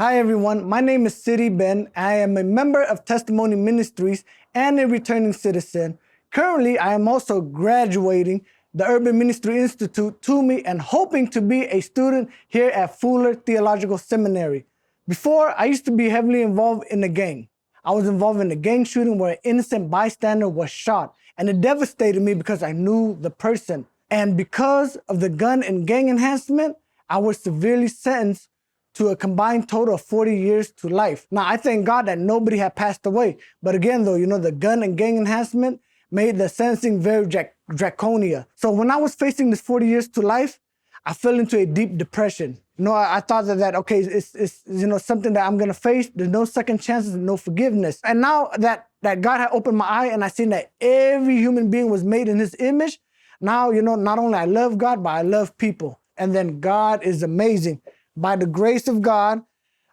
Hi everyone, my name is Sithy Ben. I am a member of Testimony Ministries and a returning citizen. Currently, I am also graduating the Urban Ministry Institute, TUMI, and hoping to be a student here at Fuller Theological Seminary. Before, I used to be heavily involved in a gang. I was involved in a gang shooting where an innocent bystander was shot, and it devastated me because I knew the person. And because of the gun and gang enhancement, I was severely sentenced to a combined total of 40 years to life. Now, I thank God that nobody had passed away. But again, though, the gun and gang enhancement made the sentencing very draconian. So when I was facing this 40 years to life, I fell into a deep depression. I thought that okay, it's something that I'm gonna face. There's no second chances, no forgiveness. And now that God had opened my eye and I seen that every human being was made in his image, now, not only I love God, but I love people. And then God is amazing. By the grace of God,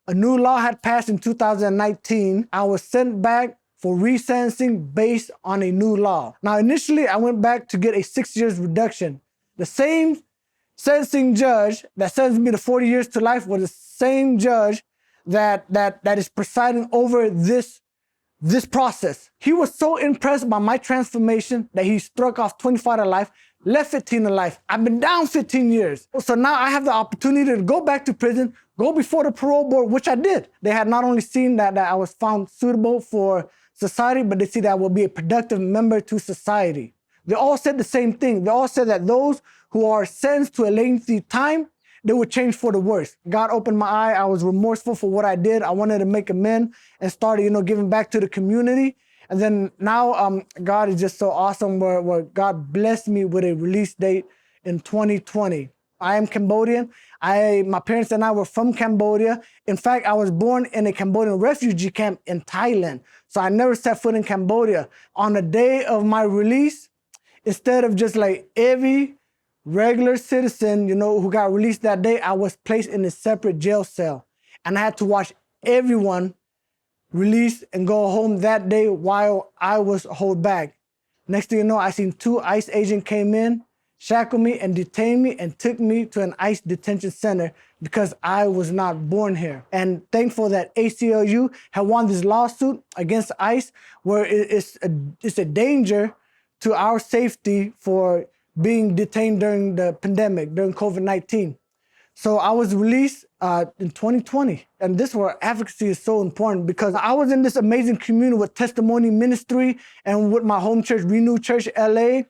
a new law had passed in 2019. I was sent back for resentencing based on a new law. Now, initially, I went back to get a 6 years reduction. The same sentencing judge that sentenced me to 40 years to life was the same judge that is presiding over this process. He was so impressed by my transformation that he struck off 25 to life, left 15 to life. I've been down 15 years. So now I have the opportunity to go back to prison, go before the parole board, which I did. They had not only seen that I was found suitable for society, but they see that I will be a productive member to society. They all said the same thing. They all said that those who are sentenced to a lengthy time, they would change for the worse. God opened my eye. I was remorseful for what I did. I wanted to make amends and started, giving back to the community. And then now God is just so awesome where God blessed me with a release date in 2020. I am Cambodian. My parents and I were from Cambodia. In fact, I was born in a Cambodian refugee camp in Thailand. So I never set foot in Cambodia. On the day of my release, instead of just like every regular citizen, who got released that day, I was placed in a separate jail cell. And I had to watch everyone released and go home that day while I was held back. Next thing you know, I seen 2 ICE agents came in, shackled me and detained me and took me to an ICE detention center because I was not born here. And thankful that ACLU had won this lawsuit against ICE where it's a danger to our safety for being detained during the pandemic, during COVID-19. So I was released in 2020. And this is where advocacy is so important because I was in this amazing community with Testimony Ministry and with my home church, Renewed Church LA.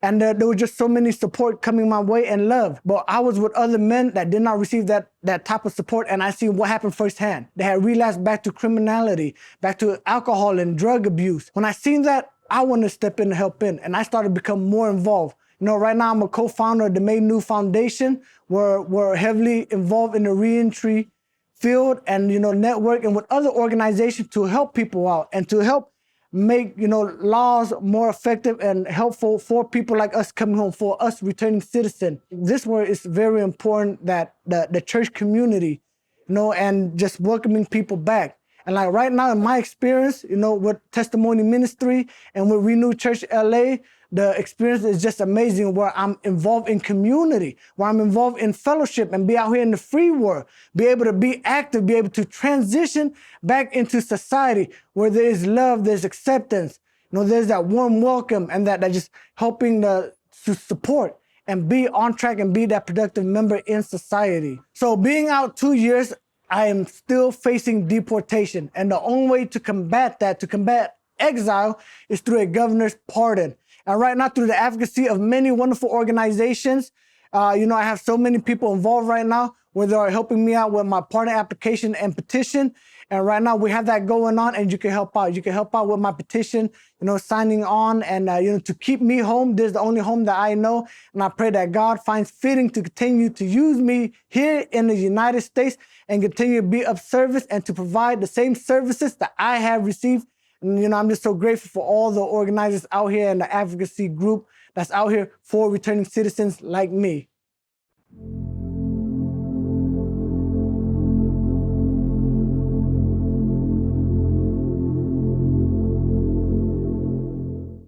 And there was just so many support coming my way and love. But I was with other men that did not receive that type of support. And I see what happened firsthand. They had relapsed back to criminality, back to alcohol and drug abuse. When I seen that, I wanted to step in and help in. And I started to become more involved. Right now I'm a co-founder of the Made New Foundation. We're heavily involved in the reentry field and, networking with other organizations to help people out and to help make, laws more effective and helpful for people like us coming home, for us returning citizens. This where it's very important that the church community, and just welcoming people back. And like right now in my experience, with Testimony Ministry and with Renewed Church LA, the experience is just amazing where I'm involved in community, where I'm involved in fellowship and be out here in the free world, be able to be active, be able to transition back into society where there is love, there's acceptance, there's that warm welcome and that just helping to support and be on track and be that productive member in society. So being out 2 years, I am still facing deportation. And the only way to combat that, to combat exile, is through a governor's pardon. And right now, through the advocacy of many wonderful organizations, I have so many people involved right now where they are helping me out with my pardon application and petition. And right now we have that going on and you can help out. You can help out with my petition, signing on and, to keep me home. This is the only home that I know. And I pray that God finds fitting to continue to use me here in the United States and continue to be of service and to provide the same services that I have received. And, I'm just so grateful for all the organizers out here and the advocacy group that's out here for returning citizens like me.